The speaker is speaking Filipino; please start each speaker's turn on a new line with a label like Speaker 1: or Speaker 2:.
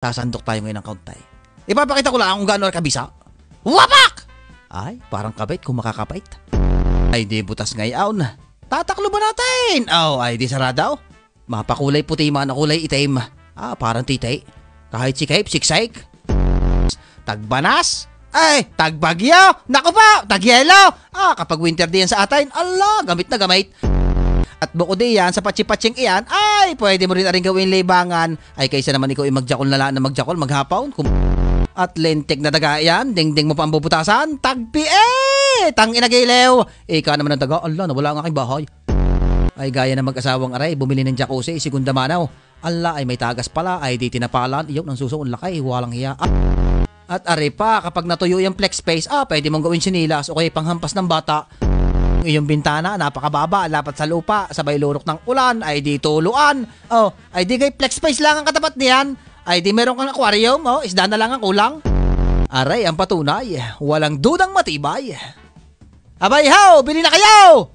Speaker 1: Sasandok tayo ngayon ng kauntay. Ipapakita ko lang kung gaano kabisa. Wapak! Ay, parang kabait kung makakapait. Ay, di butas ngayon. Tataklo ba natin? Oh, ay di saradaw. Mapakulay puti man na kulay itim. Ah, parang titay. Kahit sikayp, siksayk. Tagbanas. Ay, tagbagyo. Naku pa, tagyelo. Ah, kapag winter din sa atin, ala, gamit na gamit. At bukod diyan, sa patsi-patsing iyan, ay, pwede mo rin na rin gawin libangan. Ay, kaysa naman ikaw magjakol na lang na magjakol, maghapaon. At lentik na daga yan, ding-ding mo pa ang bubutasan, tagpi tang inagilew. Ika naman ang daga, ala, nawala ang aking bahay. Ay, gaya na mag-asawang aray, bumili ng jacuzzi, segunda manaw. Ala, ay may tagas pala, ay di tinapalan, iyaw ng susuon lakay, walang hiya. At aray pa, kapag natuyo yung flex space, pwede mong gawin sinilas o kaya panghampas ng bata. Iyong bintana, napakababa, lapat sa lupa, sabay lurok ng ulan, ay di tuluan. Oh, ay di kay flex space lang ang katapat niyan. Ay di meron kang aquarium, isda na lang ang kulang. Aray, ang patunay, walang dudang matibay. Abay ho, bili na kayo!